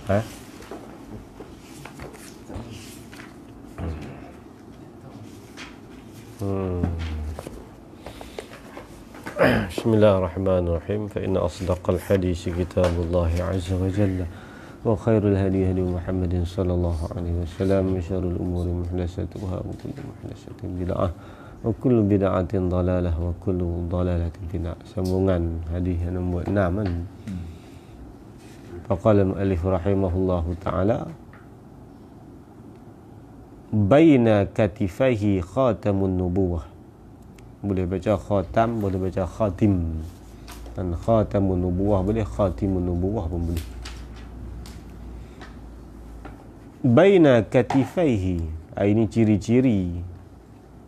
Ha? Bismillahirrahmanirrahim. Fa inna asdaqal hadis kitabullah azza wa jalla wa khairul hadi hadi Muhammadin sallallahu alaihi wasallam wa syarrul umuri muhdatsatuha wa kullu muhdatsatin bid'ah wa kullu bid'atin dalalah wa kullu dalalatin finnar. Sambungan hadis yang nombor 6 kan. Faqala al-mu'allif rahimahullahu ta'ala baina katifaihi khatamun nubuwah. Boleh baca khatam, boleh baca khatim. Dan khatamun nubuwah boleh, khatimun nubuwah pun boleh. Baina katifaihi, ini ciri-ciri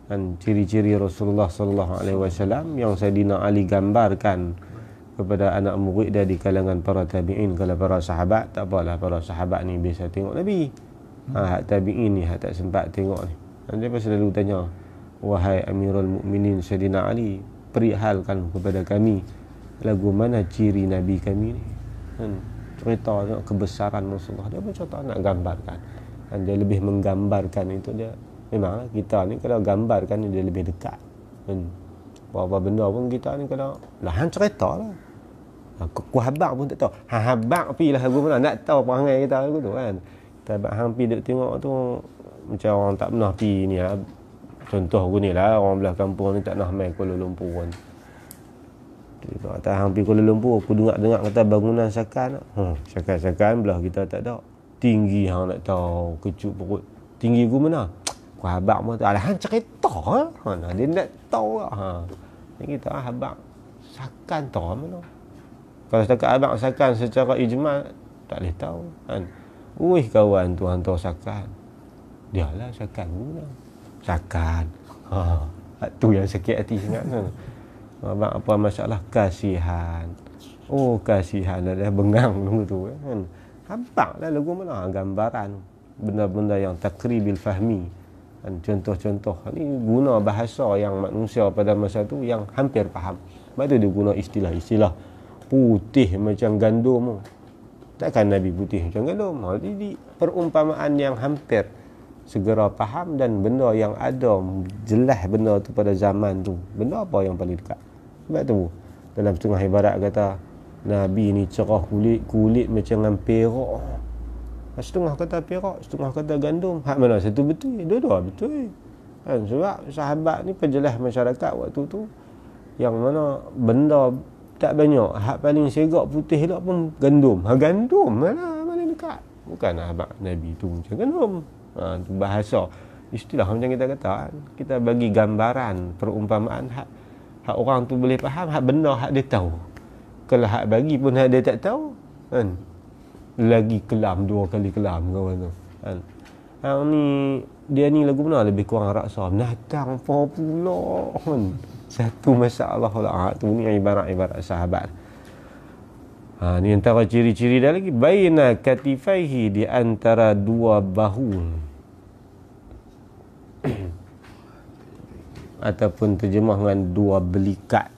dan ciri-ciri Rasulullah sallallahu alaihi wasallam yang Sayyidina Ali gambarkan kepada anak murid dia di kalangan para tabi'in. Kalau para sahabat, tak apalah, para sahabat ni biasa tengok Nabi. Hak tabi'in ni hak tak sempat tengok ni. Dan dia selalu tanya, wahai Amirul Mukminin Sayyidina Ali, perihalkan kepada kami lagu mana ciri Nabi kami ni. Cerita tengok kebesaran Rasulullah. Dia macam tak nak gambarkan. Dan dia lebih menggambarkan itu dia. Memang kita ni kalau gambarkan ni dia lebih dekat. Apa-apa benda pun kita ni kalau hang cerita lah. Aku habaq pun tak tahu. Habaq pi lah lagu mana, nak tahu perangai kita lagu tu kan. Tapi hang pi duk tengok tu macam orang tak pernah pi ni lah. Contoh aku ni lah, orang belah kampung ni tak pernah main Kuala Lumpur kan. Jadi kata hang pi Kuala Lumpur, aku dengar kata bangunan Sakan. Sakan belah kita tak ada. Tinggi hang nak tahu, kecut perut. Tinggi aku mana? Aku habaq pun tak. Alah hang cerita lah. Dia nak tahu lah. Jadi kita habaq Sakan tahu mana. Kalau setakat abang Sakan secara ijma' tak boleh tahu kan. Wih kawan tu hantar Sakan. Dialah Sakan guna. Sakan. Tu yang sakit hati sangat kan. Abang apa masalah kasihan. Oh kasihan ada bengang dulu tu kan. Habaqlah lagu mana gambaran benda-benda yang takribil fahmi. Dan contoh-contoh ni guna bahasa yang manusia pada masa tu yang hampir faham. Sebab tu dia guna istilah-istilah putih macam gandum. Takkan Nabi putih macam gandum. Jadi perumpamaan yang hampir segera faham dan benda yang ada jelas benda tu pada zaman tu. Benda apa yang paling dekat. Sebab tu dalam setengah ibarat kata Nabi ni cerah kulit macam perak. Setengah kata perak, setengah kata gandum. Hak mana satu betul? Dua-dua betul. Kan sebab sahabat ni penjelas masyarakat waktu tu yang mana benda tak banyak. Hak paling segak putih lah pun gandum. Gandum mana dekat. Bukan abang Nabi tu macam gandum. Tu bahasa. Istilah macam kita kata. Kita bagi gambaran, perumpamaan. Hak orang tu boleh faham. Hak benda hak dia tahu. Kalau hak bagi pun hak dia tak tahu. Kan? Lagi kelam, 2 kali kelam kawan tu. Kan? Hang ni, dia ni lagu mana lebih kurang raksa. Natang apa pula. Kan? Satu masalah lah. Tu ni ibarat-ibarat sahabat. Ni antara ciri-ciri dia lagi. Baina katifaihi, di antara dua bahu. Ataupun terjemah dengan dua belikat.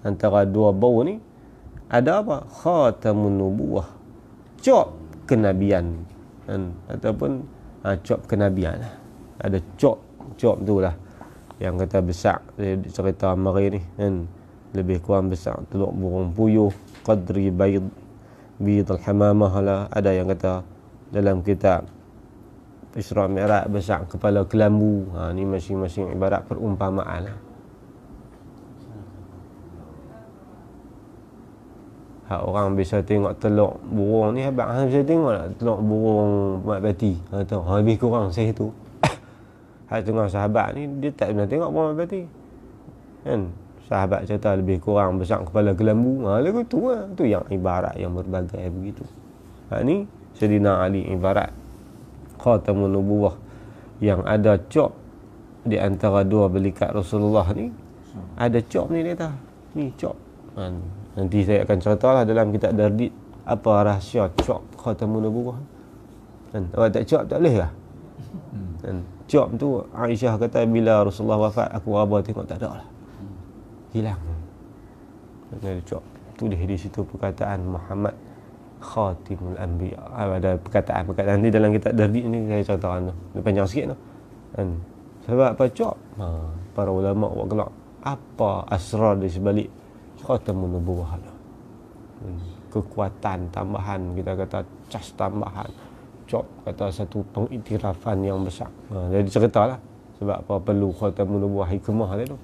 Antara dua bahu ni ada apa? Khatamun nubuwah. Cop kenabian. Ataupun cop kenabian. Ada cop tu lah. Yang kata besar cerita Amri ni kan, lebih kurang besar telur burung puyuh, qadri bayd al-hamamah lah. Ada yang kata dalam kitab Isra Mi'raj besar kepala kelambu. Ni masing-masing ibarat perumpamaan lah. Orang bisa tengok telur burung ni, abang bisa tengok tak telur burung mat bati atau lebih kurang saya tu. Tengah sahabat ni dia tak pernah tengok burung merpati kan. Sahabat cerita lebih kurang besar kepala kelambu. Lagu tu lah. Tu yang ibarat yang berbagai begitu. Ni Sayyidina Ali ibarat khatamun nubuwah yang ada cop di antara dua belikat Rasulullah ni. Ada cop ni dia kata. Ni cop. Nanti saya akan ceritalah dalam kitab Dardid apa rahsia cop khatamun nubuwah. Kalau tak cop tak boleh lah. Cop tu Aisyah kata bila Rasulullah wafat aku raba tengok tak ada lah. Hilang. Ada cop. Tulis di situ perkataan Muhammad khatimul anbiya. Ada perkataan ni dalam kitab Dardi ni saya contohkan tu. Dia panjang sikit tu. Kan? Sebab apa cok? Para ulama buat kelak apa asrar di sebalik khatamun nubuwah tu. Kekuatan tambahan, kita kata cas tambahan. Cok kata satu pengiktirafan yang besar. Jadi ceritalah sebab apa perlu khatamun nubuwah hikmah dia tu.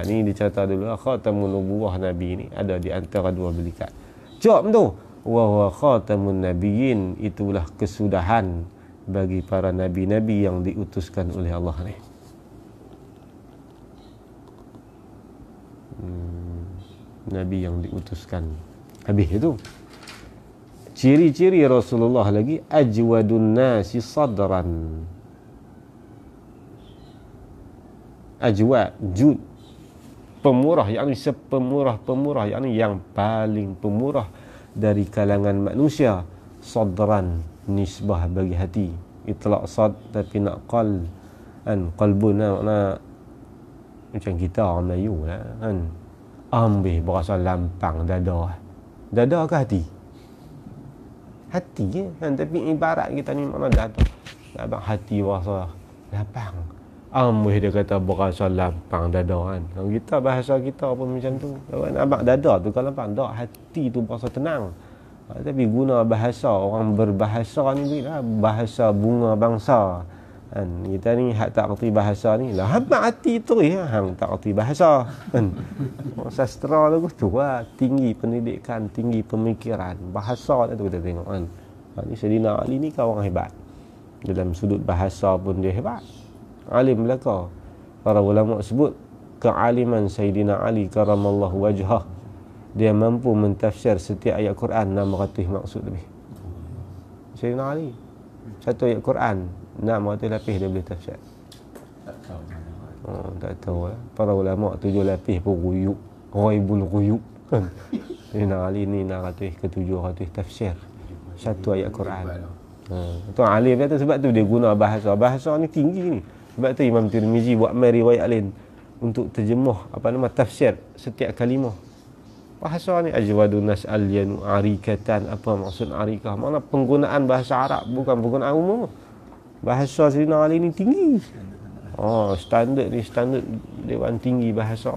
Ni dicerita dulu khatamun nubuwah Nabi ni ada di antara dua belikat. Cok tu wa huwa khatamun nabiyyin, itulah kesudahan bagi para nabi-nabi yang diutuskan oleh Allah ni. Nabi yang diutuskan. Habis itu ciri-ciri Rasulullah lagi ajwadun nasi sadran. Ajwad, jud, pemurah, yakni sepemurah-pemurah, yakni yang paling pemurah dari kalangan manusia. Sadran, nisbah bagi hati, itlaq sad tapi nak qal, kan qalbun nak macam kita orang Melayu lah kan, ambil berasa lampang dada. Dada ke hati? Hati je kan, tapi ibarat kita ni mana dada, abang hati berasa lapang. Ambil dia kata berasa lampang dada kan. Kalau kita bahasa kita pun macam tu. Abang dada tu kalau lapang, dak hati tu berasa tenang. Tapi guna bahasa orang berbahasa ni lah, bahasa bunga bangsa kan. Kita ni hak tak erti bahasa ni lah, habaq hati tu ya, hang tak erti bahasa kan. Sastra tu lah, tinggi pendidikan, tinggi pemikiran, bahasa tu kita tengok kan. Ni Sayyidina Ali ni kau orang hebat. Dalam sudut bahasa pun dia hebat. Alim belaka. Para ulama sebut kealiman Sayyidina Ali karamallahu wajhah, dia mampu mentafsir setiap ayat Quran 600 maksud lebih. Sayyidina Ali satu ayat Quran 600 lapis dia boleh tafsir. Tak tahu lah. Para ulama 7 lapis pun ruyuk, ghaibul ghuyub kan. Sayyidina Ali ni 600 ke 700 tafsir satu ayat Quran. Tu alim dia tu, sebab tu dia guna bahasa ni tinggi ni. Sebab tu Imam Tirmizi buat riwayat lain untuk terjemah tafsir setiap kalimah. Bahasa ni ajwadun nas alyanu arikatan. Apa maksud arikah? Mana penggunaan bahasa Arab, bukan penggunaan umum. Bahasa Sayyidina Ali ni tinggi. Standard ni standard Dewan Tinggi bahasa.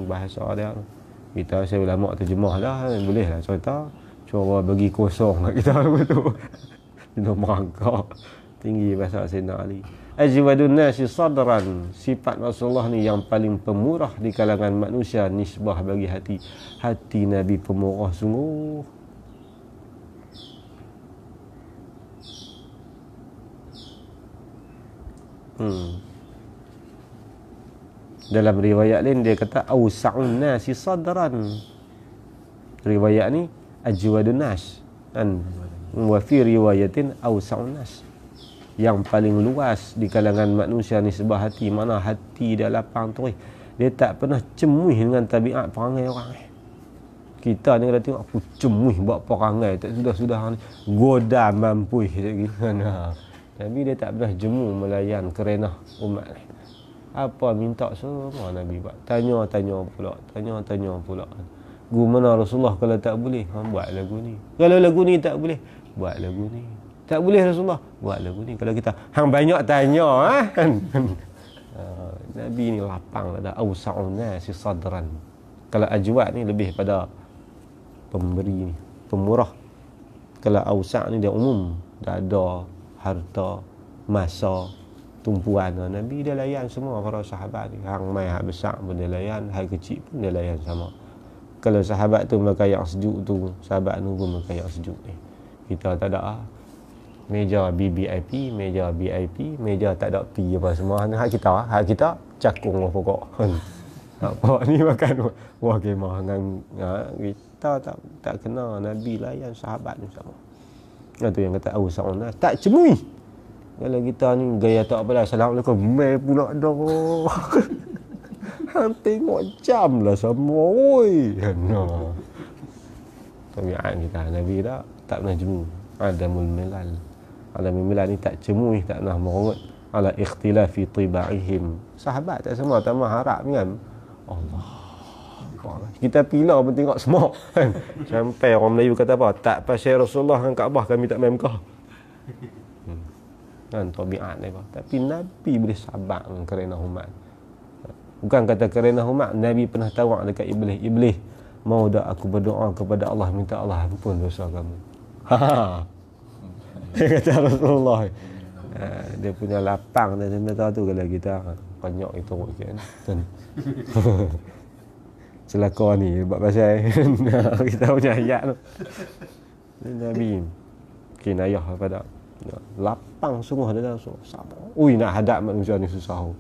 Bahasa dia. Kita saya ulama terjemah lah, boleh lah cerita. Cuba bagi kosong kat kita betul. Kita merangkak tinggi bahasa Sayyidina Ali. Ajwadun nasi sadran, sifat Rasulullah ni yang paling pemurah di kalangan manusia, nisbah bagi hati. Hati Nabi pemurah sungguh. Dalam riwayat lain dia kata awsa'un nasi sadran. Riwayat ni ajwadun nas kan, wa fi riwayatin awsa'un nas, yang paling luas di kalangan manusia nisbah hati. Mana hati dia lapang tu, dia tak pernah cemuih dengan tabiat perangai orang. Kita ni kalau tengok aku cemuih buat perangai, tak sudah-sudah ni goda mampu gitu kan. Tapi dia tak pernah jemu melayan kerenah umat ni. Apa minta semua Nabi buat. Tanya-tanya pula. Gu mana Rasulullah kalau tak boleh, buat lagu ni. Kalau lagu ni tak boleh, buat lagu ni. Tak boleh Rasulullah, buat lagu ni. Kalau kita hang banyak tanya kan. Nabi ni lapang ada awsa'un nasi sadran. Kalau ajwad ni lebih pada pemberi ni, pemurah. Kalau awsa' ni dia umum, dada, harta, masa, tumpuan. Nabi dia layan semua para sahabat ni. Hang mai hak besar pun dia layan, hak kecil pun dia layan sama. Kalau sahabat tu makan yang sejuk tu, sahabat nunggu makan yang sejuk ni. Kita tak ada meja BBIP, meja BIP, meja tak ada P apa semua. Hak kita cakung lah pokok. Apa ni makan wah kemah dengan kita tak kena. Nabi layan sahabat ni sama. Itu yang kata awsa'un nas, tak cemui. Kalau kita ni gaya tak apa dah, assalamualaikum mai pula dah. Hang tengok jam lah semua oi. Tabiat kita Nabi tak pernah jemu. Adamul milal ni tak cemui, tak pernah merongut ala ikhtilafi tibaihim. Sahabat tak semua tak harap kan. Allah Kita pilar pun tengok semua kan. Sampai orang Melayu kata apa, tak pasal Rasulullah dengan Kaabah kami tak main Mekah. Kan tabiat dia. Tapi Nabi boleh sabar kerana hormat. Bukan kata kerana hormat, Nabi pernah tawak dekat Iblis. Iblis, mau tak aku berdoa kepada Allah, minta Allah ampun dosa kamu. Dia kata Rasulullah. Dia punya lapang dan dia tu kalau kita banyak itu kan. Celaka ni buat pasal kita punya ayat tu. Nabi kinayah pada lapang sungguh dia tu. Sabar. Ui, nak hadap manusia ni susah.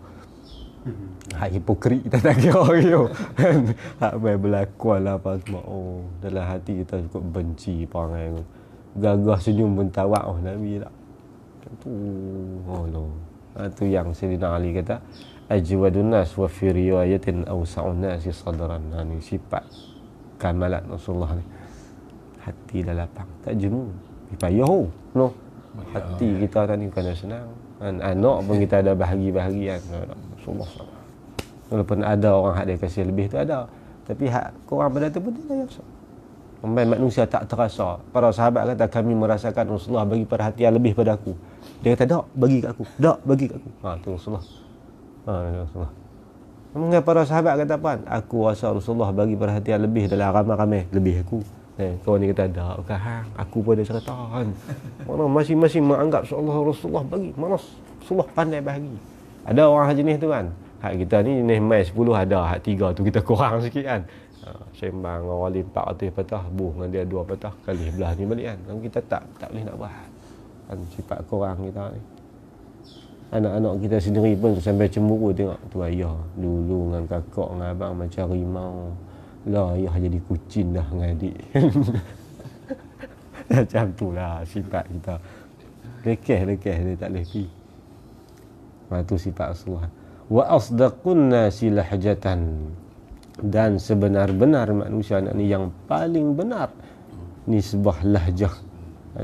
Hak hipokrit kita tak kira gitu. Hak berlaku lah apa semua. Oh, dalam hati kita cukup benci perangai tu. Gagah senyum pun tawak Nabi tak. Tu no. Itu yang Sayyidina Ali kata ajwadun nas wa fi riwayatin awsa'un nas sadran. Ni sifat kamalat Rasulullah ni. Hati dah lapang, tak jemu. Payah no. Hati kita tadi bukan senang. Anak pun kita ada bahagi-bahagian. Rasulullah SAW. Walaupun ada orang hak dia kasih lebih tu ada. Tapi hak korang pada tu pun dia rasa. Sampai manusia tak terasa. Para sahabat kata kami merasakan Rasulullah bagi perhatian lebih pada aku. Dia kata tak bagi kat aku. Tak bagi kat aku. Tu Rasulullah. Rasulullah. Mengapa para sahabat kata apa? Aku rasa Rasulullah bagi perhatian lebih dalam ramai-ramai lebih aku. Kawan ni kata tak bukan hang. Aku pun ada cerita kan. Mana masing-masing menganggap seolah Rasulullah bagi. Mana Rasulullah pandai bahagi. Ada orang jenis tu kan. Hak kita ni jenis mai 10 ada. Hak 3 tu kita kurang sikit kan. Sembang orang lain 400 patah, buh dengan dia 2 patah, kali belah ni balik kan. Dan kita tak boleh nak buat. Kan sifat korang kita ni. Anak-anak kita sendiri pun sampai cemburu tengok tu ayah dulu dengan kakak dengan abang macam rimau. Lah ayah jadi kucing dah dengan adik. Macam tu lah sifat kita. Lekeh dia tak boleh pergi. Tu sifat Rasulullah. Wa asdaqun nasi lahjatan. Dan sebenar-benar manusia ni yang paling benar nisbah lahjah,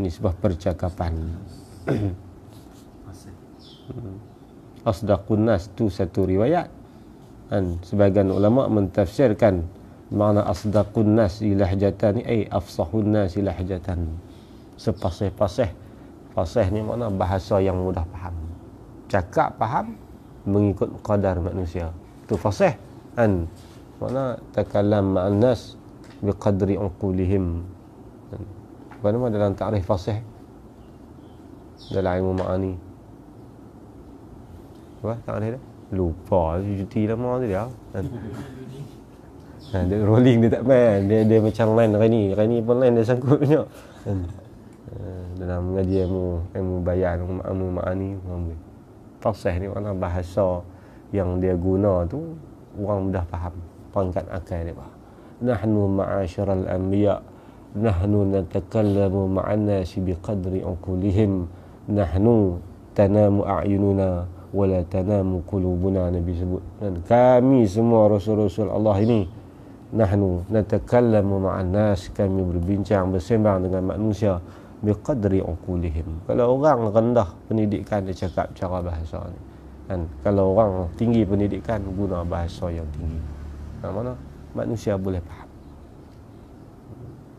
nisbah percakapan. Asdaqun nas tu satu riwayat. Dan sebagian ulama mentafsirkan makna asdaqun nas lahjatan ni afsahun nas lahjatan. Sepasih-pasih. Fasih ni makna bahasa yang mudah faham. Cakap faham mengikut qadar manusia. Tu fasih kan. Mana takallam ma'an nas biqadri uqulihim. Apa nama dalam ta'rif fasih dalam ilmu ma'ani? Apa ta'rif dia? Lupa cuti lama tu dia. Dia rolling dia tak main. Dia macam lain hari ni pun lain dia sangkut punya. Dalam mengaji ilmu bayan, ilmu ma'ani. Fasih ni mana bahasa yang dia guna tu orang mudah faham. Pangkat akal dia. Nahnu ma'asyiral anbiya nahnu natakallamu ma'an nasi biqadri uqulihim nahnu tanamu a'yununa wala tanamu qulubuna. Nabi sebut dan kami semua rasul-rasul Allah ini nahnu natakallamu ma'an nas, kami berbincang bersembang dengan manusia biqadri uqulihim. Kalau orang rendah pendidikan dia cakap cara bahasa ni kan. Kalau orang tinggi pendidikan guna bahasa yang tinggi. Mana manusia boleh faham.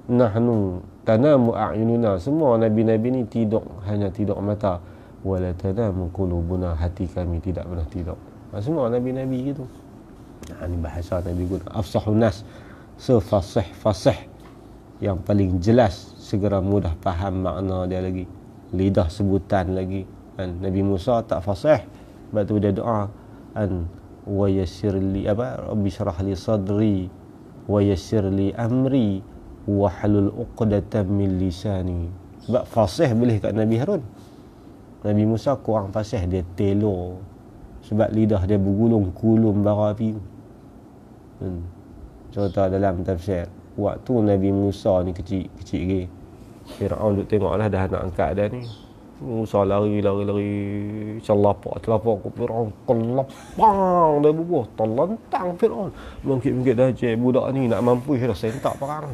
Nahnu tanamu a'yununa, semua nabi-nabi ni tidur, hanya tidur mata. Wala tanamu qulubuna, hati kami tidak pernah tidur. Semua nabi-nabi gitu. Ini bahasa Nabi guna. Afsahun nas, fasih yang paling jelas, segera mudah faham makna dia lagi. Lidah sebutan lagi. Dan Nabi Musa tak fasih, sebab tu dia doa wa yassir li rabbi shrah li sadri wa yassir li amri wa halul 'uqdatam min lisani. Sebab fasih boleh kat Nabi Harun. Nabi Musa kurang fasih, dia telo sebab lidah dia bergulung-gulung bara api. Contoh dalam tafsir, waktu Nabi Musa ni kecil lagi, Firaun duk tengoklah dah anak angkat dia ni. Musa lari celapak ke Firaun, kelapang dah bubuh, terlentang Firaun. Mungkin dah cek budak ni nak mampu dah sentak perang.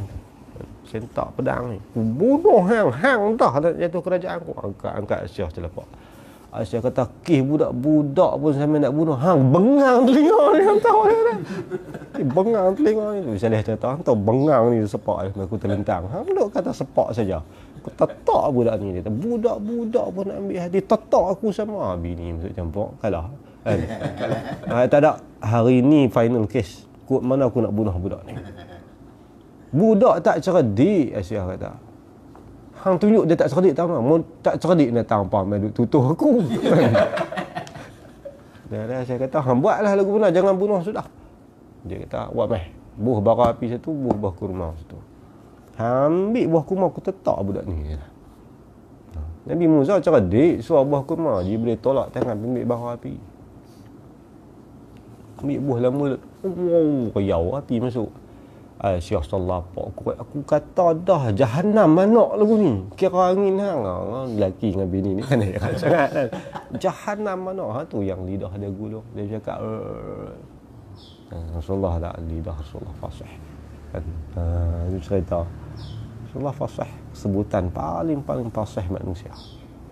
Sentak pedang ni. Bunuh hang dah nak jatuh kerajaan aku. Angkat Syah celapak. Aisyah kata, budak-budak pun sampai nak bunuh. Hang bengang telinga ni, hang tahu kan? Bengang telinga ni. Misalnya dia kata, hang tahu bengang ni sepak aku terlentang. Hang duk kata sepak saja. Aku tetak budak ni. Dia kata, budak-budak pun nak ambil hati. Tetak aku sama. Bini masuk campur, kalah. Kan? Tak ada. Hari ni final case. Mana aku nak bunuh budak ni. Budak tak cerdik, Aisyah kata. Hang tunjuk dia tak cerdik tahu tak? Mau tak cerdik datang apa mai duk tutuh aku. Dah saya kata hang buatlah lagu benar, jangan bunuh sudah. Dia kata buat meh. Buah bara api satu, buah kurma satu. Ambil buah kurma aku tetak budak ni. Nabi Musa cerdik, suruh buah kurma, dia boleh tolak tangan ambil bara api. Ambil buah lama, kayau api masuk. Aisyah sallallahu aku kata dah jahanam manak lagu ni. Kira angin hang. Lelaki dengan bini ni kan sangat kan. Jahanam manak tu yang lidah dia gulung. Dia cakap Rasulullah tak lidah Rasulullah fasih. Kan. Itu cerita. Rasulullah fasih, sebutan paling fasih manusia.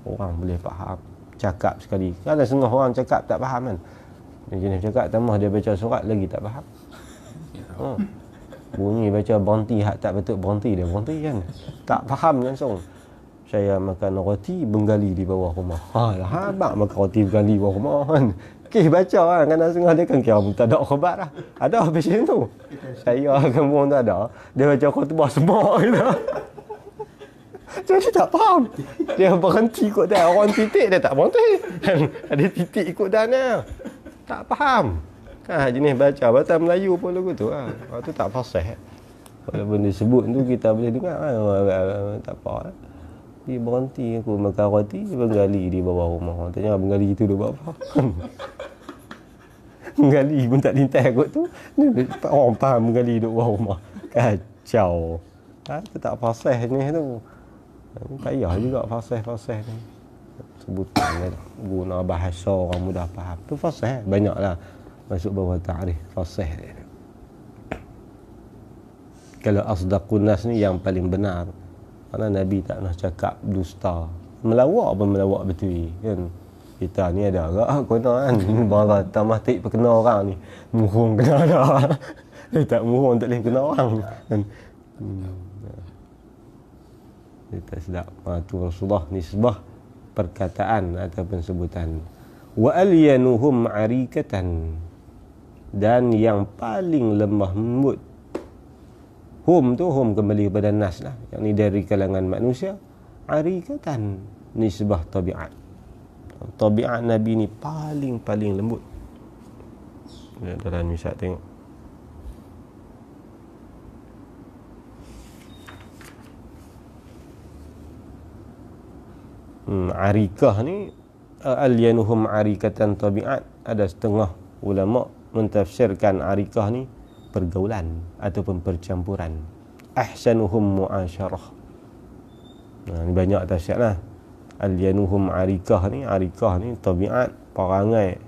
Orang boleh faham. Cakap sekali. Kan ada setengah orang cakap tak faham kan. Dia jenis cakap tambah dia baca surat lagi tak faham. Bunyi baca berhenti, hak tak betul berhenti, dia berhenti kan. Tak faham langsung. Saya makan roti Bengali di bawah rumah. Habaq makan roti Bengali di bawah rumah kan. Baca kan, kadang setengah dia kan kira tak ada khabar lah. Ada macam tu. Saya akan pun tak ada. Dia baca khutbah semak gitu. Jadi tak faham. Dia berhenti ikut dah. Orang titik dia tak berhenti. Ada titik ikut dah ni. Tak faham. Jenis baca bahasa Melayu pun lagu tu lah. Tu tak fasih. Walaupun disebut tu kita boleh dengar tak apa. Dia berhenti aku makan roti Bengali di bawah rumah. Tanya Bengali itu dia buat apa? Bengali pun tak lintas kot tu. Orang faham Bengali duduk bawah rumah. Kacau. Tu tak fasih ni tu. Payah juga fasih ni. Sebutan guna bahasa orang mudah faham. Tu fasih banyaklah. Masuk bawah ta'rif fasih. Kalau asdaqun nas ni yang paling benar. Karena Nabi tak pernah cakap dusta. Melawak pun melawak betul kan. Kita ni ada agak kena kan. Bara tamatik perkena orang ni. Murung kena ada. Dia tak murung tak boleh kena orang kan. Dia tak sedap. Tu Rasulullah nisbah perkataan ataupun sebutan. Wa alyanuhum arikatan, dan yang paling lemah lembut. Hum tu hum kembali kepada nas lah, yang ni dari kalangan manusia. Arikatan nisbah tabiat. Tabiat Nabi ni paling lembut. Dalam misal tengok. Arikah ni alyanuhum arikatan tabiat. Ada setengah ulama mentafsirkan arikah ni pergaulan ataupun percampuran. Ahsanuhum muasyarah. Ni banyak tafsir lah. Alyanuhum arikah ni tabiat, perangai.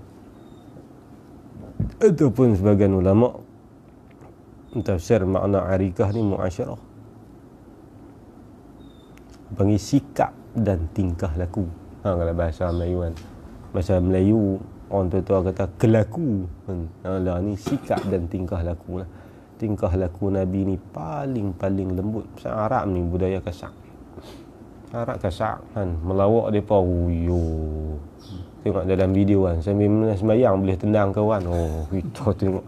Ataupun sebagian ulama mentafsir makna arikah ni muasyarah, panggil sikap dan tingkah laku. Kalau bahasa Melayu kan, bahasa Melayu orang tua kata kelaku. Lah ni sikap dan tingkah laku lah. Tingkah laku Nabi ni paling lembut. Pasal Arab ni budaya kasar. Arab kasar kan, melawak depa tengok dalam video kan, sambil sembahyang boleh tendang kawan. Kita tengok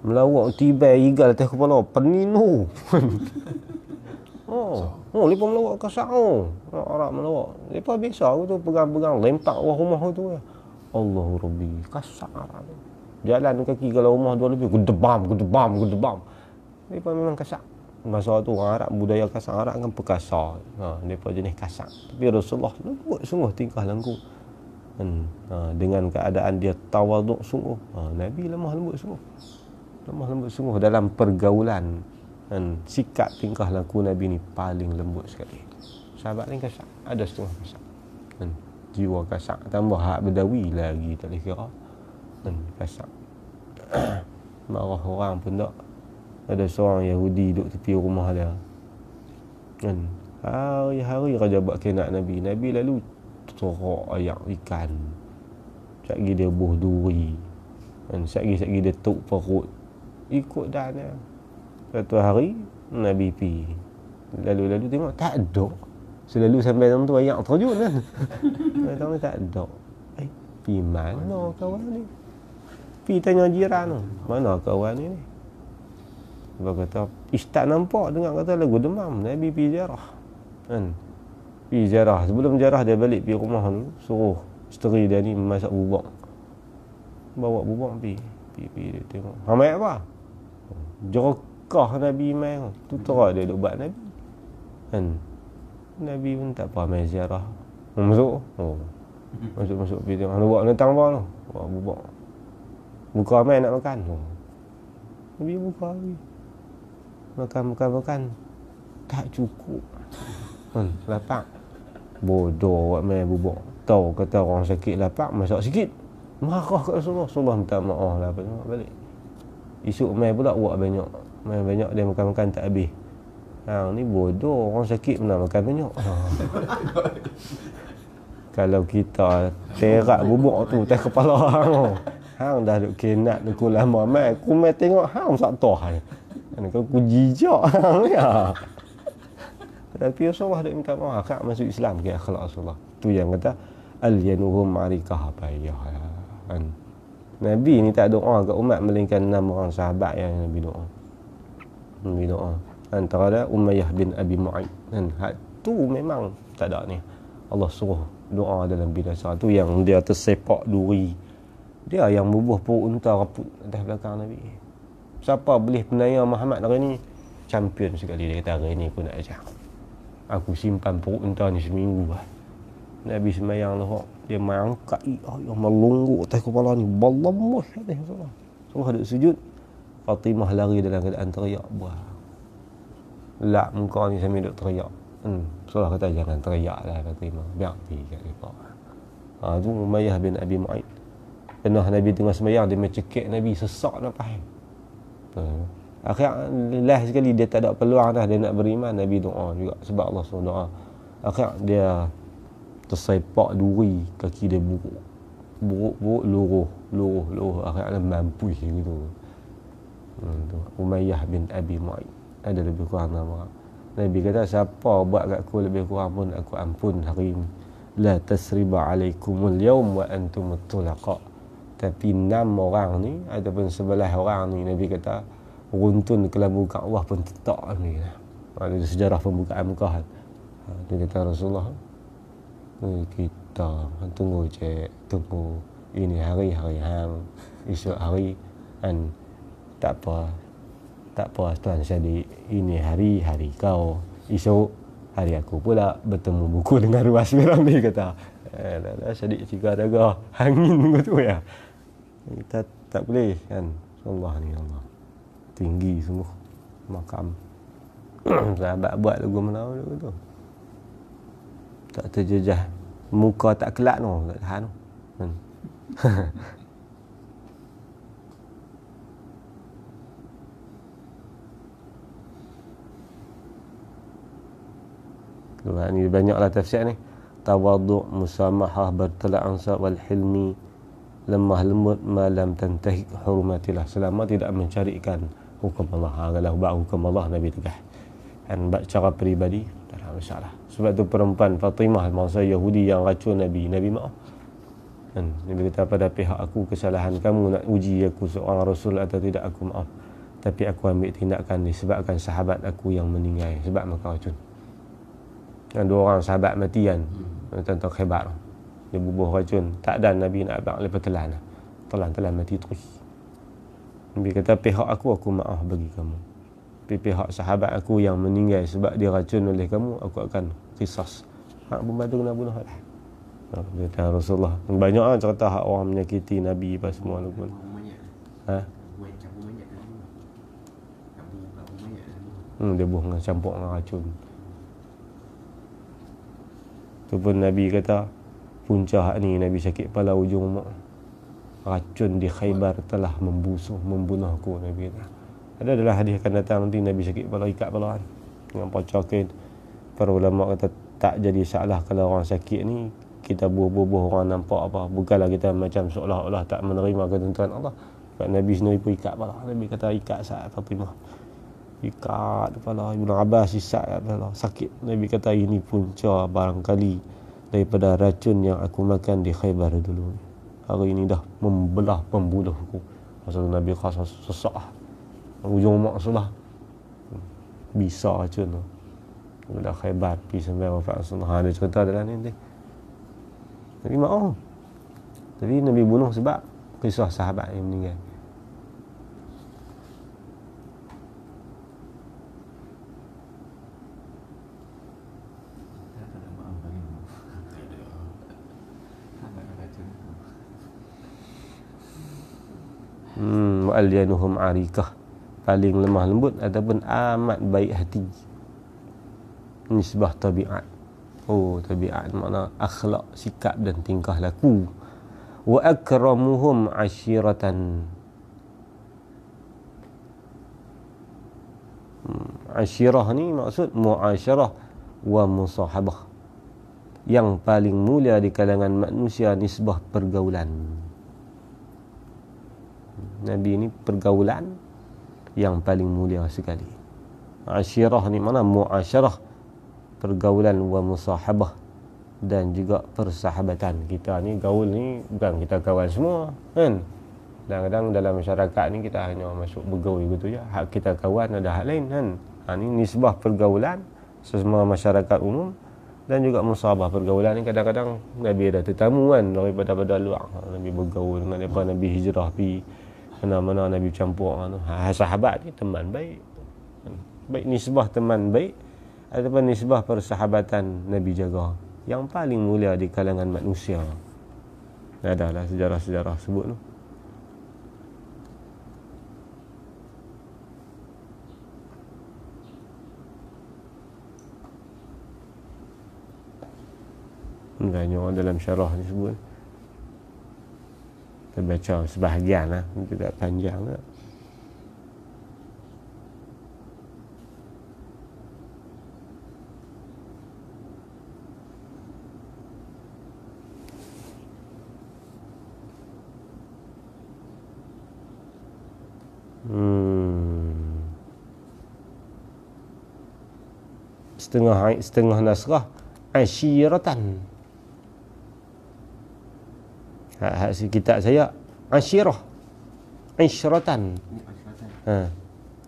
melawak tibai igal atas kepala peninu. Lepas melawak kasar. Arab melawak. Lepas biasa aku tu pegang-pegang lempak bawah rumah tu. Allahu Rabbi, kasar. Jalan kaki kalau rumah dua lebih, gedebam. Lepas memang kasar. Masa tu orang Arab, budaya kasar Arab kan perkasar. Lepas jenis kasar. Tapi Rasulullah lembut sungguh tingkah laku. Dengan keadaan dia tawaduk sungguh. Nabi lemah lembut sungguh dalam pergaulan. Sikap tingkah laku Nabi ni paling lembut sekali. Sahabat lain kasar, ada setengah kasar. Jiwa kasar, tambah hak Bedawi lagi tak boleh kira. Kasar. Marah orang pun tak. Ada seorang Yahudi duduk tepi rumah dia. Hari-hari raja buat kenak Nabi. Nabi lalu terok ayak ikan. Sekejap lagi dia buh duri. Dan sekejap lagi dia tuk perut. Ikut dah ni. Satu hari Nabi pi. Lalu-lalu tengok tak ada. Selalu sampai dalam tu ayak terjun kan. Tengok tak ada. Pi mana kawan ni? Pi tanya jiran tu. Mana kawan ni? Dia kata, tak nampak dengar kata lagu demam. Nabi pi ziarah. Kan? Pi ziarah. Sebelum ziarah dia balik pi rumah tu, suruh isteri dia ni masak bubak. Bawa bubak pi. Pi dia tengok. Hamai apa? Jerkah Nabi mai tu. Tu terang dia duk buat Nabi. Kan? Nabi pun tak apa mai ziarah. Masuk. Masuk pi tengok. Nak buat datang apa tu? Buat bubak. Buka mai nak makan. Nabi buka Nabi. Makan. Tak cukup. Lapar. Bodoh buat mai bubak. Tahu kata orang sakit lapar, masak sikit. Marah kat Rasulullah. Rasulullah minta maaf lah. Balik. Esok mai pula buat banyak. Mai banyak dia makan tak habis. Ni bodoh. Orang sakit pernah makan banyak. Kalau kita terak bubuk tu atas kepala hang dah duk kenat aku lama mai. Aku mai tengok hang sak toh ni. Kan aku jijak hang ya. Tapi Rasulullah dia minta maaf kat masuk Islam ke akhlak Rasulullah. Tu yang kata al-yanuhum ma'rikah bayah. Kan. Nabi ni tak doa kat umat melainkan 6 orang sahabat yang Nabi doa. Nabi doa. Antara dia Umayyah bin Abi Mu'aid. Dan tu memang tak ada ni. Allah suruh doa dalam binasa tu yang dia tersepak duri. Dia yang bubuh perut unta raput atas belakang Nabi. Siapa boleh penanya Muhammad hari ni? Champion sekali dia kata hari ni aku nak ajar. Aku simpan perut unta ni seminggu lah. Nabi semayang lah. Dia mengangkat yang melungguk atas kepala ni. Ballamuh atas Rasulullah. Rasulullah duduk sujud. Fatimah lari dalam keadaan teriak. Buah. Lak muka ni sambil duduk teriak. Rasulullah kata jangan teriak lah Fatimah. Biar pergi kat mereka. Tu Umayyah bin Abi Mu'aid. Pernah Nabi tengah semayang. Dia mencekik Nabi sesak nafas. Akhirnya last sekali dia tak ada peluang dah. Dia nak beriman. Nabi doa juga. Sebab Allah suruh doa. Akhirnya dia tersepak duri, kaki dia buruk, luruh, akhirnya mampu gitu. Umayyah bin Abi Mu'aid ada lebih kurang nama. Nabi kata siapa buat kat aku lebih kurang pun aku ampun hari ini. La tasriba alaikumul yawm wa antum tulaqa. Tapi 6 orang ni ataupun 11 orang ni Nabi kata runtun kelambu Kaabah pun tetap ni. Ada sejarah pembukaan Mekah. Dia kata Rasulullah, kita tunggu ini hari hang, esok hari kan tak apa tuan Syadik, ini hari kau, esok hari aku pula bertemu buku dengan ruas merah ni kata. Syadik jika ada angin begitu ya. Kita tak boleh kan. Allah ni Allah. Tinggi semua makam. Sahabat buat lagu Melayu tu. Tak terjejah. Muka tak kelak tu. Tak tahan tu. Ni banyaklah tafsir ni. Tawaduk, musamahah, bertolak ansar wal hilmi, lemah lembut malam tantahik hurmatillah. Selama tidak mencarikan hukum Allah. Kalau buat hukum Allah Nabi tegah. Dan cara peribadi tak ada masalah. Sebab tu perempuan Fatimah masa Yahudi yang racun Nabi maaf. Dan Nabi kata pada pihak aku kesalahan kamu nak uji aku seorang Rasul atau tidak aku maaf. Tapi aku ambil tindakan disebabkan sahabat aku yang meninggal sebab maka racun. Dan 2 orang sahabat mati kan. Tentang Khaybar. Dia bubuh racun. Tak ada Nabi nak abang lepas telan mati terus. Nabi kata pihak aku maaf bagi kamu. Tapi pihak sahabat aku yang meninggal sebab dia racun oleh kamu, aku akan qisas. Hak pembantu kena bunuh lah. Kata Rasulullah. Banyak lah cerita hak orang menyakiti Nabi apa semua. Dia buh dengan campur dengan racun. Tu pun Nabi kata punca hak ni Nabi sakit kepala ujung mak. Racun di Khaybar telah membunuh aku Nabi kata. Ada adalah hadis akan datang nanti Nabi sakit kepala ikat kepala dengan pacar kain. Para ulama kata tak jadi salah kalau orang sakit ni kita bubuh orang nampak apa. Bukanlah kita macam seolah-olah tak menerima ketentuan Allah. Kat Nabi sendiri pun ikat kepala. Nabi kata ikat saat Fatimah. Ikat kepala. Ibn Abbas ikat kepala. Sakit. Nabi kata ini punca barangkali daripada racun yang aku makan di Khaybar dulu. Hari ini dah membelah pembuluhku. Masa Nabi khas sesak. Ujung mak sebelah. Bisa racun tu. Bila Khaybar pergi sampai wafat Rasulullah. Ada cerita dalam ni. Nabi maaf. Tapi Nabi bunuh sebab kisah sahabat yang meninggal. Wa'alyanuhum arikah, paling lemah lembut ataupun amat baik hati. Nisbah tabiat. Oh, tabiat makna akhlak, sikap dan tingkah laku. Wa akramuhum ashiratan. Ashirah ni maksud muasyarah wa musahabah. Yang paling mulia di kalangan manusia nisbah pergaulan. Nabi ni pergaulan yang paling mulia sekali. Ashirah ni mana muasyarah, pergaulan wa musahabah, dan juga persahabatan. Kita ni gaul ni bukan kita kawan semua kan. Kadang-kadang dalam masyarakat ni kita hanya masuk bergaul gitu je. Hak kita kawan ada hak lain kan. Ni nisbah pergaulan sesama masyarakat umum, dan juga musahabah. Pergaulan ni kadang-kadang Nabi ada tetamu kan daripada luar. Nabi bergaul dengan mereka, Nabi hijrah pergi mana-mana, Nabi campur. Sahabat ni teman baik. Baik nisbah teman baik ataupun nisbah persahabatan Nabi jaga yang paling mulia di kalangan manusia. Adalah sejarah-sejarah sebut tu. Banyak dalam syarah ni sebut. Kita baca sebahagian lah, tidak panjang tak. Setengah nasrah ashiratan. Si kitab saya ashirah, isyratan.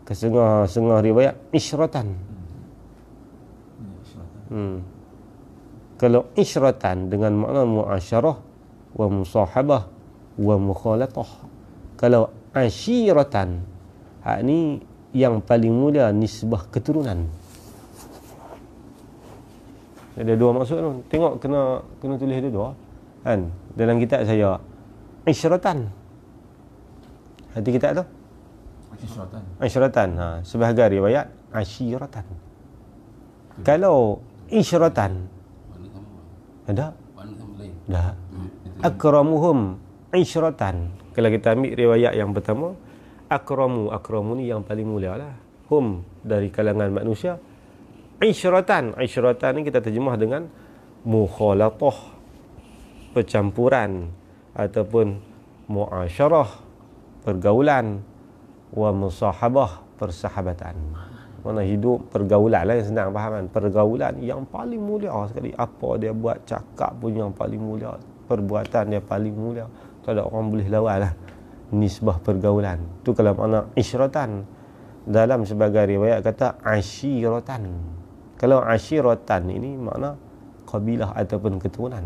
Setengah riwayat isyratan. Kalau isyratan dengan makna muasyarah wa musahabah wa mukhalatah. Kalau ashiratan, hak ni yang paling mulia nisbah keturunan. Ada dua maksud tu. Tengok kena tulis dua kan. Dalam kitab saya isyratan. Hati kitab tu isyratan. Sebahagian riwayat ashiratan. Kalau isyratan ada dah akramuhum isyratan. Kalau kita ambil riwayat yang pertama, akramu ni yang paling mulia lah. Hum dari kalangan manusia. Isyratan ni kita terjemah dengan mukhalatah, percampuran, ataupun muasyarah, pergaulan, wa musahabah, persahabatan. Mana hidup pergaulan lah yang senang faham kan. Pergaulan yang paling mulia sekali. Apa dia buat, cakap pun yang paling mulia, perbuatan dia paling mulia. Tak ada orang boleh lawan lah. Nisbah pergaulan tu kalau makna isyratan. Dalam sebagai riwayat kata ashiratan. Kalau ashiratan ini makna kabilah ataupun keturunan.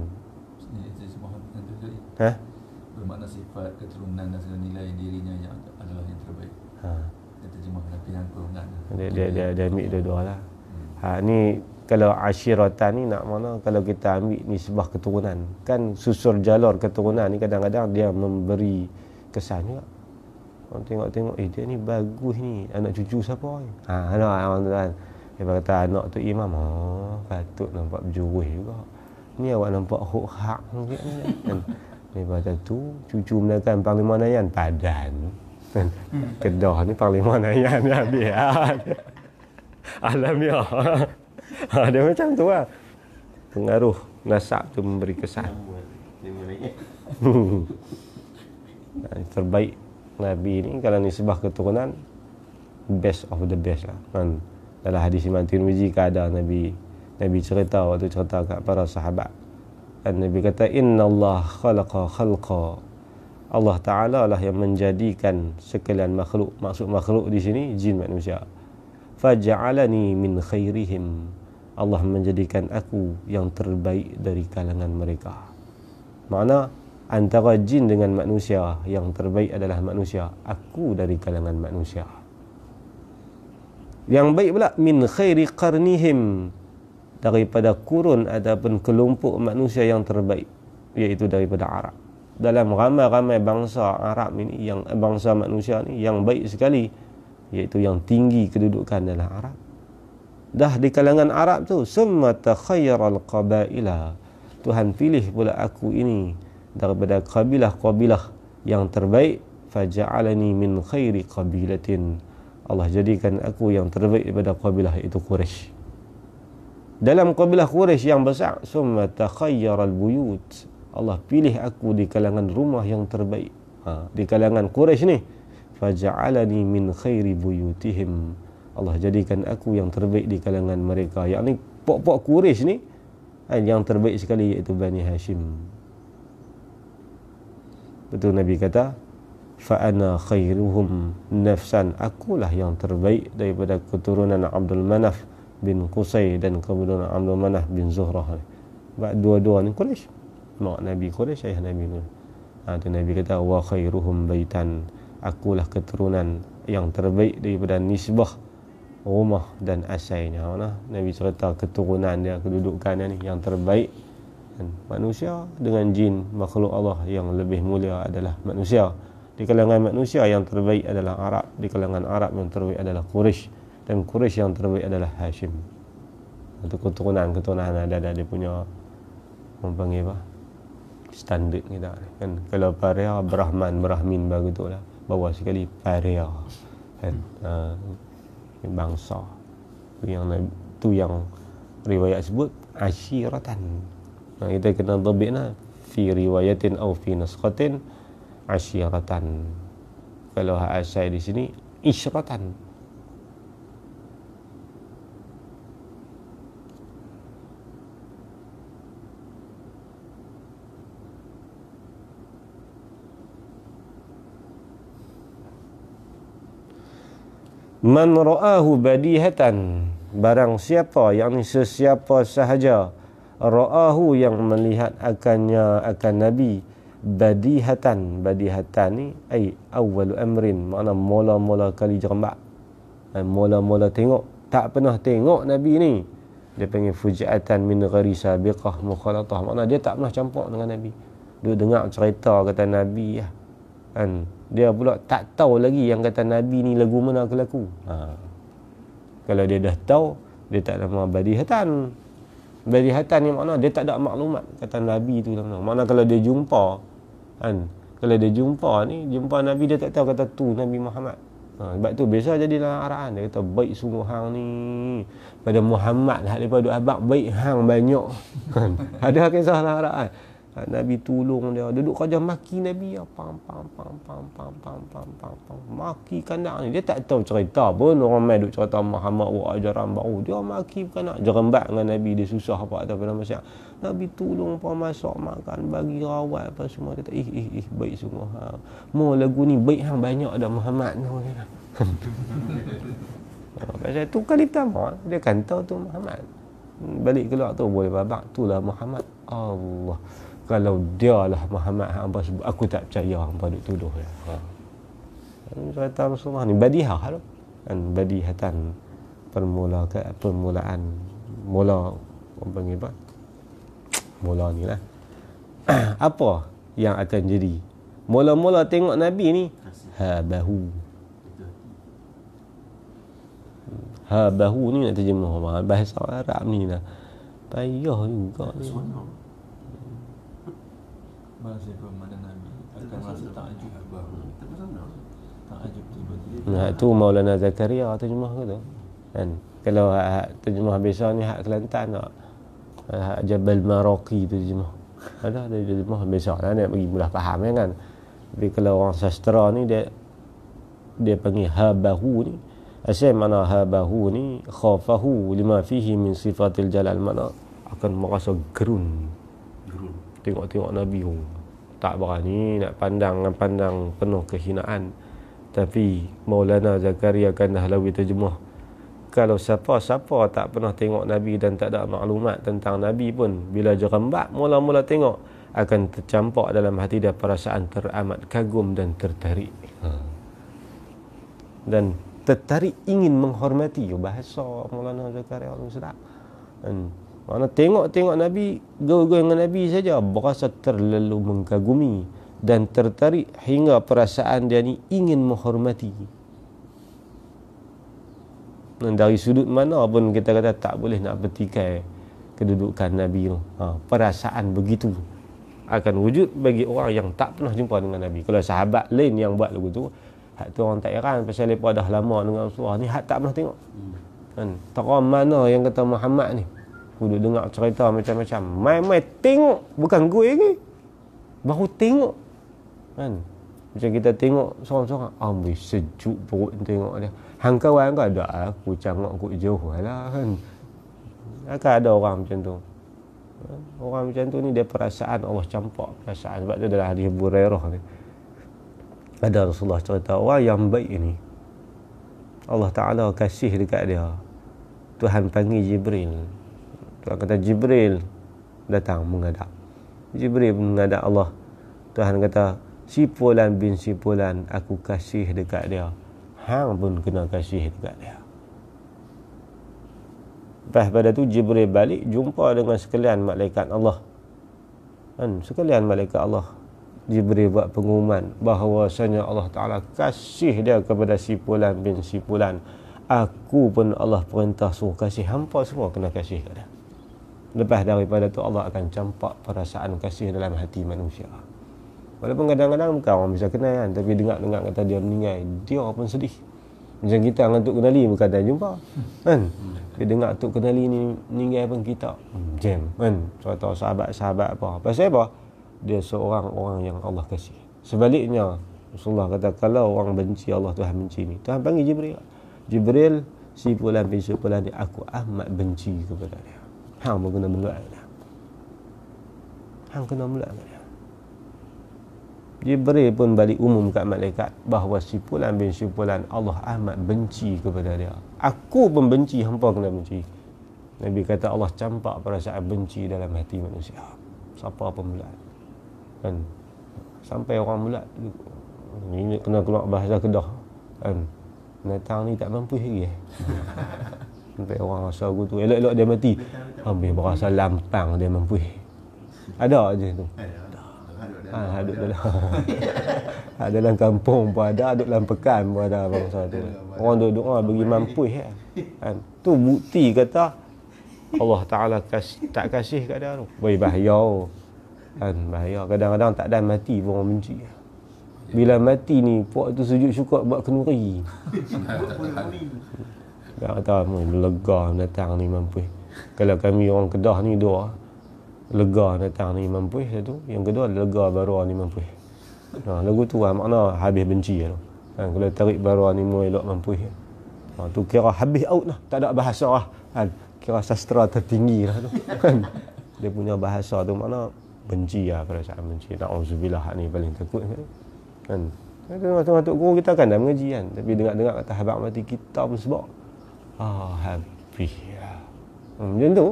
Bermakna sifat keturunan dan segala nilai dirinya yang adalah yang terbaik. Dia terjemahkan pilihan keturunan. Dia ambil dua-dua lah. Ni kalau ashiratan ni nak mana kalau kita ambil nisbah keturunan. Kan susur jalur keturunan ni kadang-kadang dia memberi kesan juga. Orang tengok dia ni bagus ni, anak cucu siapa ni? Orang tu kan. Dia kata anak tu imam. Patut nampak berjuruh juga. Ni awak nampak hak sikit ni kan. Dia kata tu cucu menakan Panglima Nayan Padan. Kedah ni Panglima Nayan dia. Alamiah. Dia macam tu lah. pengaruh nasab tu memberi kesan. Terbaik Nabi ni kalau nisbah keturunan, best of the best lah kan. Dalam hadis Imam Tirmizi ada Nabi cerita waktu cerita kat para sahabat, dan Nabi kata innallaha khalaqa khalqa, Allah Ta'ala lah yang menjadikan sekalian makhluk. Maksud makhluk di sini jin manusia. Faja'alani min khairihim, Allah menjadikan aku yang terbaik dari kalangan mereka. Makna antara jin dengan manusia, yang terbaik adalah manusia, aku dari kalangan manusia. Yang baik pula min khairi qarnihim, daripada kurun ataupun kelompok manusia yang terbaik, iaitu daripada Arab. Dalam ramai-ramai bangsa Arab ini, yang bangsa manusia ni yang baik sekali, iaitu yang tinggi kedudukan adalah Arab. Dah di kalangan Arab tu, summa takhayyaral qabaila, Tuhan pilih pula aku ini daripada kabilah-kabilah yang terbaik. Faja'alani min khairi qabilatin, Allah jadikan aku yang terbaik daripada kabilah, itu Quraisy. Dalam kabilah Quraisy yang besar, summa takhayyaral buyut, Allah pilih aku di kalangan rumah yang terbaik. Di kalangan Quraisy ni, faja'alani min khairi buyutihim, Allah jadikan aku yang terbaik di kalangan mereka. Yang ni pok-pok Quraisy ni, yang terbaik sekali iaitu Bani Hashim. Betul Nabi kata, fa ana khairuhum nafsan, akulah yang terbaik daripada keturunan Abdul Manaf bin Qusay dan kemudian Abdul Manaf bin Zuhrah. Dua-dua ni Quraisy. Mak Nabi Quraisy, ayah Nabi Nuh. Tu Nabi kata wa khairuhum baitan, akulah keturunan yang terbaik daripada nisbah rumah dan asalnya. Nabi cerita keturunan dia, kedudukannya ni yang terbaik. Dan manusia dengan jin, makhluk Allah yang lebih mulia adalah manusia. Di kalangan manusia yang terbaik adalah Arab, di kalangan Arab yang terbaik adalah Quraisy, dan Quraisy yang terbaik adalah Hashim. Itu keturunan ada dia punya, orang panggil apa, standard kita kan. Kalau paria Brahmin begitulah, bawah sekali paria kan. Bangsa tu yang riwayat sebut ashiratan. Kita kena dhabitna fi riwayatin atau fi nasqatin ashiratan. Kalau asal di sini isyratan. Man ra'ahu badihatan, barang siapa, yakni sesiapa sahaja, ra'ahu yang melihat akan Nabi, badihatan ni ai awwalu amrin, makna mula-mula kali jerembak, mula-mula tengok, tak pernah tengok Nabi ni, dia panggil fujatan min ghairi sabiqah mukhalatah, makna dia tak pernah campur dengan Nabi. Dia dengar cerita kata Nabi kan, dia pula tak tahu lagi yang kata Nabi ni lagu mana aku laku. Kalau dia dah tahu, dia tak nama badihatan. Badihatan ni makna dia tak ada maklumat kata Nabi tu mana. Makna kalau dia jumpa kan, kalau dia jumpa Nabi, dia tak tahu kata tu Nabi Muhammad. Sebab tu biasa jadilah arahan, dia kata baik sungguh hang ni pada Muhammad hak depa duk abang baik hang banyak kan. Ada kisah lah arahan. Nabi tolong dia, duduk kerja maki Nabi, pam maki kanak ni. Dia tak tahu cerita pun, orang main duk cerita Muhammad buat ajaran baru, dia maki kanak, jerembak dengan Nabi, dia susah apa atau pada masa Nabi tolong apa masak makan, bagi rawat apa semua. Dia kata baik sungguh hang, mau lagu ni baik hang banyak dah Muhammad tu. Pasal tu kali pertama dia kan tahu tu Muhammad, balik keluar tu boleh babak itulah Muhammad. Allah, kalau dia lah Muhammad hang apa sebut, aku tak percaya hang duk tuduh dia. Cerita Rasulullah ni badihah tu kan, badihatan, permulaan mula, orang panggil apa, mula ni lah. Apa yang akan jadi mula-mula tengok Nabi ni? Habahu ni nak terjemah bahasa Arab ni lah, payah juga ni. Bahasa mana Nabi akan rasa takjub bahu. Takjub tiba-tiba. Nah, tu Maulana Zakaria terjemah ke tu. Kan? Kalau terjemah biasa ni hak Kelantan tak. Jabal Maraqi tu terjemah. Ada terjemah biasalah nak bagi mudah faham kan. Tapi kalau orang sastra ni dia panggil habahu ni. Asal mana habahu ni khafahu lima fihi min sifatil jalal, mana akan merasa gerun. Tengok Nabi tak berani nak pandang penuh kehinaan. Tapi Maulana Zakaria Kandahlawi terjemah, kalau siapa-siapa tak pernah tengok Nabi dan tak ada maklumat tentang Nabi pun, bila jerembak mula-mula tengok, akan tercampak dalam hati dia perasaan teramat kagum dan tertarik. Dan tertarik ingin menghormati. Bahasa Maulana Zakaria sedap. Mana tengok Nabi, gaul-gaul dengan Nabi saja berasa terlalu mengkagumi dan tertarik hingga perasaan dia ni ingin menghormati. Dan dari sudut mana pun kita kata tak boleh nak petikai kedudukan Nabi tu. Perasaan begitu akan wujud bagi orang yang tak pernah jumpa dengan Nabi. Kalau sahabat lain yang buat lagu tu, hak tu orang tak heran pasal mereka dah lama dengan Rasulullah ni, hak tak pernah tengok. Kan? Terang mana yang kata Muhammad ni, aku duk dengar cerita macam-macam. Mai tengok, bukan gue lagi. Baru tengok. Kan? Macam kita tengok seorang-seorang, ambil sejuk perut tengok dia. Hang kawan kau ada, aku cangok aku jauh lah kan. Akan ada orang macam tu. Orang macam tu ni dia perasaan Allah campak perasaan. Sebab tu dalam hadis Abu Hurairah ni, ada Rasulullah cerita orang yang baik ini Allah Ta'ala kasih dekat dia. Tuhan panggil Jibril. Tuhan kata Jibril datang menghadap. Jibril menghadap Allah. Tuhan kata si Fulan bin si Fulan aku kasih dekat dia. Hang pun kena kasih dekat dia. Lepas pada tu Jibril balik jumpa dengan sekalian malaikat Allah. Kan sekalian malaikat Allah. Jibril buat pengumuman bahawasanya Allah Ta'ala kasih dia kepada si Fulan bin si Fulan. Aku pun Allah perintah suruh kasih. Hampa semua kena kasih kat dia. Lepas daripada tu Allah akan campak perasaan kasih dalam hati manusia. Walaupun kadang-kadang bukan orang bisa kenal kan, tapi dengar-dengar kata dia meninggal, dia pun sedih. Macam kita dengan Tok Kenali bukan dah jumpa kan. Dia dengar Tok Kenali ni meninggal pun kita jam kan. Contoh sahabat-sahabat apa. Pasal apa? Dia seorang orang yang Allah kasih. Sebaliknya Rasulullah kata kalau orang benci Allah, Tuhan benci ni. Tuhan panggil Jibril. Jibril, si Fulan bin si Fulan ni aku amat benci kepada dia. Hang pun kena melak dia. Hang kena melak dia. Jibril pun balik umum kat malaikat bahawa si Fulan bin si Fulan Allah amat benci kepada dia. Aku pun benci, hampa kena benci. Nabi kata Allah campak perasaan benci dalam hati manusia. Siapa pun mulat. Kan? Sampai orang mulat ni kena keluar bahasa Kedah. Kan? Natang ni tak mampu lagi. Sampai orang rasa aku tu elok-elok dia mati. Habis berasa lampang dia mampu. Ada aje tu. Aduk dalam kampung pun ada, aduk dalam pekan pun ada bangsa tu. Orang duduk bagi mampu kan. Tu bukti kata Allah Ta'ala tak kasih kat dia tu. Bahaya kan, bahaya. Kadang-kadang tak ada mati pun orang benci. Bila mati ni puak tu sujud syukur buat kenuri. Tak tahu lega datang ni mampu. Kalau kami orang Kedah ni dua, lega datang ni mampu satu, yang kedua lega baru ni mampu. Lagu tu makna habis benci tu. Kalau tarik baru ni mu elok mampu. Tu kira habis out lah, tak ada bahasa lah. Kira sastra tertinggi lah tu. Dia punya bahasa tu makna benci lah, perasaan benci. Na'udzubillah ni paling takut kan. Tengok guru kita kan dah mengaji kan, tapi dengar-dengar kata habaq mati kita pun sebab habis lah. Macam tu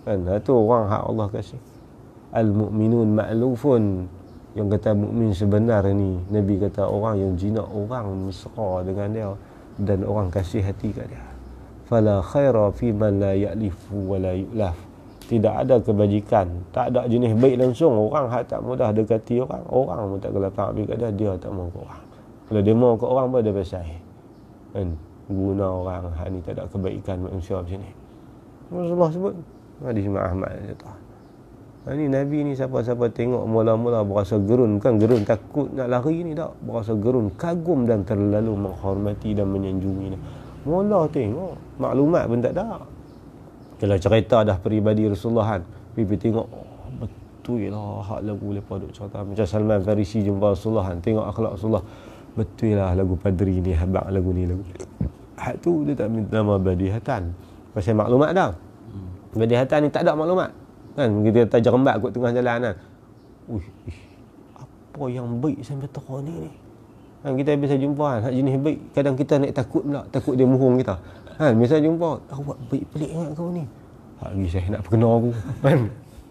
kan. Tu orang hak Allah kasih. Al-mu'minun ma'lufun, yang kata mukmin sebenar ni, Nabi kata orang yang jinak orang mesra dengan dia dan orang kasih hati kat dia. Fala khaira fi man la ya'lifu wa la yu'laf. Tidak ada kebajikan, tak ada jenis baik langsung. Orang hak tak mudah dekati orang pun tak gelapang habis kat dia tak mau ke orang. Kalau dia mau ke orang pun dia pasal kan, guna orang hak ni tak ada kebaikan manusia macam ni. Rasulullah sebut hadis Imam Ahmad kata. Ni Nabi ni siapa-siapa tengok mula-mula berasa gerun, bukan gerun takut nak lari ni tak, berasa gerun kagum dan terlalu menghormati dan menyanjungi dia. Mula tengok maklumat pun tak ada. Kalau cerita dah peribadi Rasulullah kan, Pergi tengok, betul lah hak lagu lepas duk cerita. Macam Salman Farisi jumpa Rasulullah kan, tengok akhlak Rasulullah. Betul lah lagu Padri ni, habaq lagu ni lagu. Hak tu dia tak minta nama badihatan. Pasal maklumat dah. Badihatan ni tak ada maklumat. Kan kita tajam rembat kot tengah jalan kan. Apa yang baik sampai tera ni. Kan kita biasa jumpa kan, hak jenis baik. Kadang kita nak takut pula, takut dia muhung kita. Kan biasa jumpa, awak baik pelik sangat kau ni. Hak lagi saya nak perkenal aku. Kan.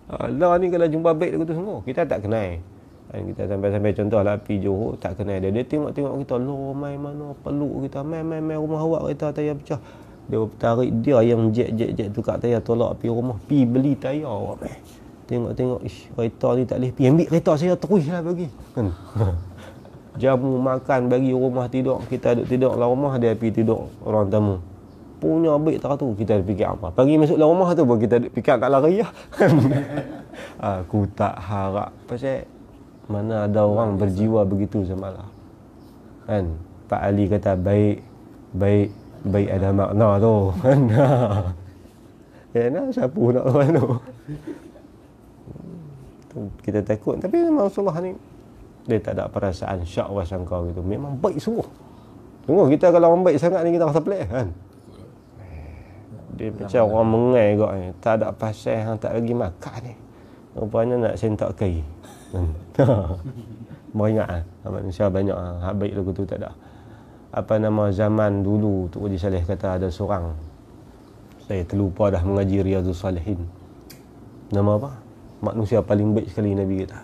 Allah ni kalau jumpa baik aku tu semua, kita tak kenal. Kan kita sampai contoh lah pergi Johor tak kenal dia. Dia tengok kita, "Loh, mai mana peluk kita, mai rumah awak kereta tayar pecah." Dia tarik dia yang jet tukar tayar tolak pergi rumah, pergi beli tayar awak mai. Tengok, kereta ni tak boleh pergi. Ambil kereta saya teruslah bagi. Kan. Jamu makan bagi rumah tidur. Kita duduk tidur dalam rumah, dia pergi tidur orang tamu. Punya baik tak tu, kita fikir apa. Pagi masuk dalam rumah tu baru kita fikir kat lari lah. Aku tak harap. Pasal mana ada orang berjiwa begitu semalam. Kan? Pak Ali kata baik ada makna tu. Kan? Siapa nak orang tu? Kita takut. Tapi memang Rasulullah ni dia tak ada perasaan syak wa sangka gitu. Memang baik sungguh. Sungguh kita kalau orang baik sangat ni kita rasa pelik kan. Dia macam orang mengai kot ni. Tak ada pasal hang tak bagi makan ni. Rupanya nak sentak kai. Meringat manusia banyak hak baik lagu tu tak ada. Apa nama zaman dulu Tok Haji Saleh kata ada seorang, saya terlupa dah mengaji Riyadhus Salihin. Nama apa? Manusia paling baik sekali Nabi kata.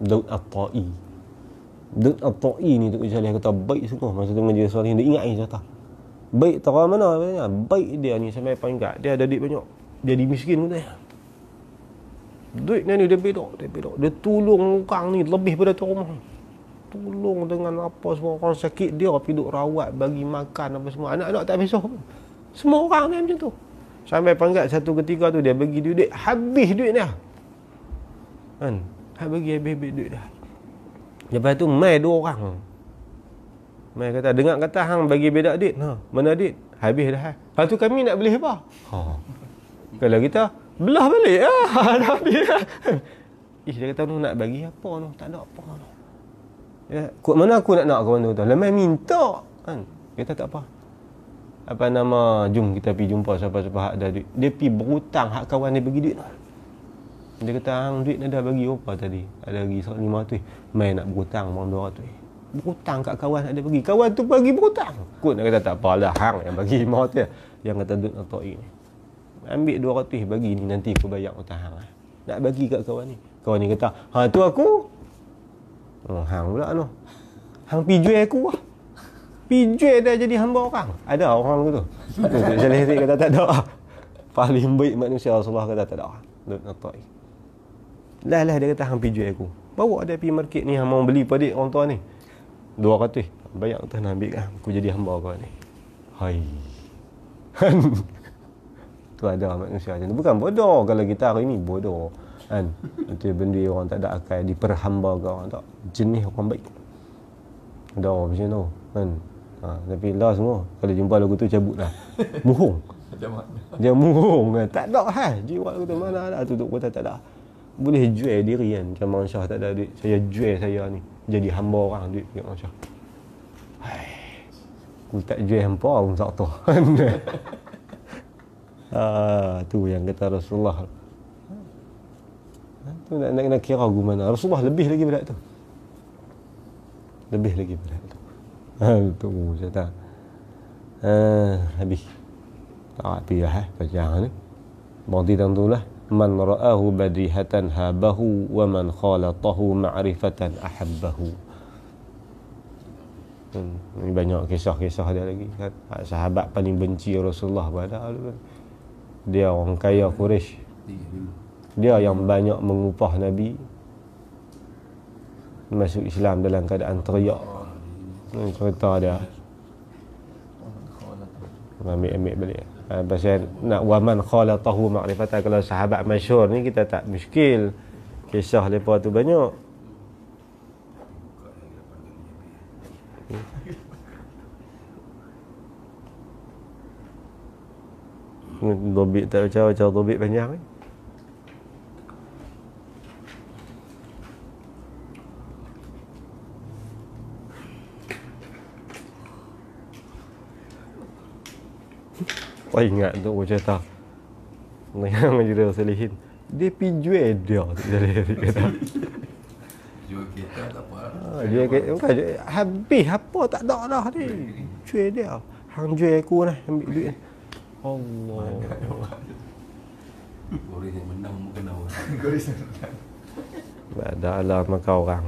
Daud At-Ta'i. Daud At-Ta'i ni Tok Haji Saleh kata baik sungguh. Masa tu mengaji Salihin dia ingat cerita. Baik tera mana sebenarnya? Baik dia ni sampai peringkat dia ada duit banyak. Dia dimiskin pun tak. Duit ni dia bedok. Dia tolong orang ni lebih pada tu rumah. Tolong dengan apa semua orang sakit dia pergi duk rawat, bagi makan apa semua. Anak-anak tak besok pun. Semua orang ni macam tu. Sampai peringkat satu ketika tu dia bagi duit habis duit dia. Kan? Bagi habis duit dah. Lepas tu mai dua orang. Mai kata dengar kata hang bagi bedak duit. Mana duit? Habis dah. Lepas tu kami nak beli apa? Kalau kita belah balik dah habis dah. Dia kata tu nak bagi apa tu? Tak ada apa tu. Ya, kok mana aku nak kawan tu? Lemai minta kan. Kita tak apa. Apa nama, jom kita pergi jumpa siapa-siapa hak ada duit. Dia pergi berhutang hak kawan dia bagi duit. Dia kata hang duit dah bagi apa tadi? Ada lagi 500. Mai nak berhutang mau 200. Berhutang kat kawan ada bagi. Kawan tu bagi berhutang. Kut nak kata tak apalah hang yang bagi 500. Yang kata duit nak ini. Ambil 200 bagi ni nanti aku bayar hutang hang. Nak bagi kat kawan ni. Kawan ni kata, tu aku. Hang pula tu. Hang pi jual aku lah. Pi jual dah jadi hamba orang. Ada orang begitu. Saleh kata tak ada. Paling baik manusia Rasulullah kata tak ada. Duit nak lah dia kata hang pi jual aku. Bawa dia pergi market ni hang mau beli pada orang tua ni. 200. Bayar tu nak ambil kan. Aku jadi hamba kau ni. Hai. Tu ada manusia macam tu. Bukan bodoh. Kalau kita hari ni bodoh. Kan? Itu benda orang tak ada akal. Diperhamba ke orang tak. Jenis orang baik. Ada orang macam tu. Kan? Tapi lah semua. Kalau jumpa lagu tu cabut lah. Muhung. Dia muhung kan. Tak ada jiwa lagu tu mana ada. Tutup kota tak ada. Boleh jual diri kan. Macam Mak Syah tak ada duit. Saya jual saya ni. Jadi hamba orang duit kat Mak Syah. Aku tak jual hampa pun tak tahu. Tu yang kata Rasulullah. Tu nak kira aku mana. Rasulullah lebih lagi pada tu. Lebih lagi pada tu. Tu saya tak. Habis. Tak payah baca ni. Bagi tentulah man ra'ahu badihatan habahu wa man khalatahu ma'rifatan ahabbahu. Ini banyak kisah-kisah dia lagi kan. Sahabat paling benci Rasulullah pada dia orang kaya Quraisy. Dia yang banyak mengupah Nabi masuk Islam dalam keadaan teriak. Cerita dia. Ambil balik. Pasal nak waman khalatahu ma'rifatan. Kalau sahabat masyhur ni kita tak muskil. Kisah depa tu banyak. Dobik tak macam dobik panjang ni. Wah, ingat tu aku cerita yang Majlis Salihin. Dia pergi jual dia tu jadi kata. Jual kereta tak apa. Jual kereta bukan habis apa tak ada dah ni. Jual dia. Hang jual aku lah ambil duit. Allah. Goris yang menang bukan awak. Goris yang menang. Ada lah maka orang.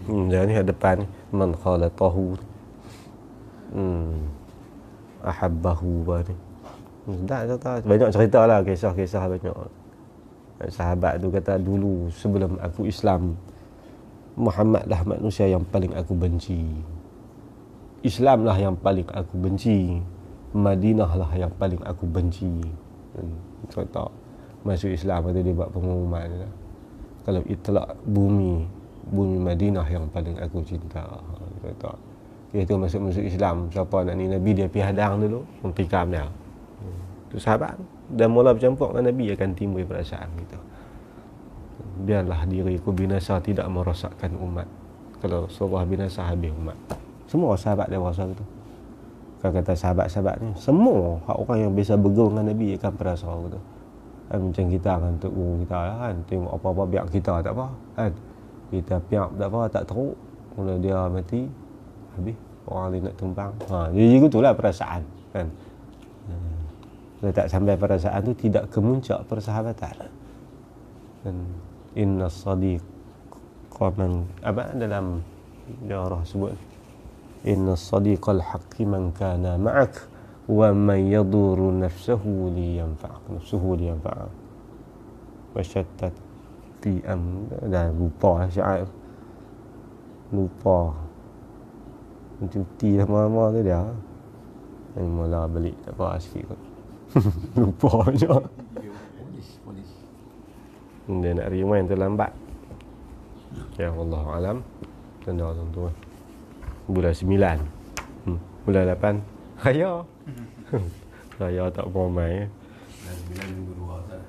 Jangan ni kat depan man khalatahu. Ahabbahu ni. Tak banyak cerita lah, kisah-kisah banyak. Sahabat tu kata dulu sebelum aku Islam, Muhammad lah manusia yang paling aku benci. Islam lah yang paling aku benci. Madinah lah yang paling aku benci. Cerita masuk Islam tu dia buat pengumuman lah. Kalau itlak bumi Madinah yang paling aku cinta. Cerita dia tu masuk Islam, siapa nak ni Nabi dia pergi hadang dulu, memtikam dia. Tu sahabat dan mula bercampur dengan Nabi akan timbul perasaan gitu. Biarlah diriku binasa tidak merosakkan umat. Kalau Rasulullah binasa habis umat. Semua sahabat dia rasa gitu. Kalau kata sahabat-sahabat ni, semua orang yang biasa bergaul dengan Nabi akan perasa gitu. Macam kita kan untuk guru kita kan, tengok apa-apa biar kita tak apa kan. Kita piak tak apa, tak teruk. Kalau dia mati habis orang lain nak tumpang. Jadi gitulah perasaan kan. Kalau tak sampai perasaan tu tidak kemuncak persahabatan. Dan inna sadiq man apa dalam jarah sebut inna sadiqal haqqi man kana ma'ak wa man yaduru nafsuhu liyanfa'ak wa shattat fi dah lupa syair lupa cuti lama-lama tu dia mula balik tak apa sikit kot. Lupa je. Polis. Dia nak rewind terlambat. Ya Allah alam. Tanda tuan-tuan. Bulan 9. Bulan 8. Raya. Raya tak ramai. Bulan minggu 2 tak.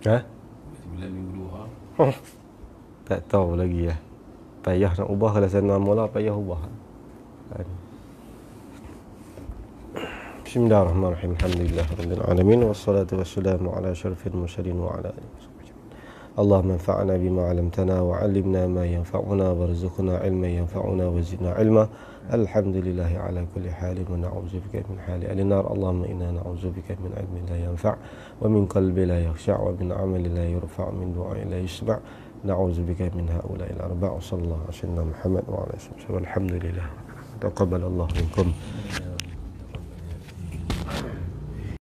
Ha? Bulan minggu 2. Tak tahu lagi lah. Payah nak ubah kalau sana mula payah ubah. Bismillahirrahmanirrahim. Alhamdulillahirabbil alamin wassalatu wassalamu ala asyrafil mursalin wa ala alihi wasallam. Allahumma anfa'na bima 'allamtana wa 'allimna ma yanfa'una warzuqna 'ilman yanfa'una wa zidna 'ilma. Alhamdulillahi ala kulli halin wa na'udzubika min hali ahli nar. Allahumma inna na'udzubika min 'ilmin la yanfa' wa min qalbin la yakhsha' wa min 'amalin la yurfa' min du'a'in la yusma'. Na'udzubika min ha'ula'il arba'. Sallallahu alaihi wa sallam Muhammad wa ala alihi wasallam. Alhamdulillah. Taqabbalallahu minkum.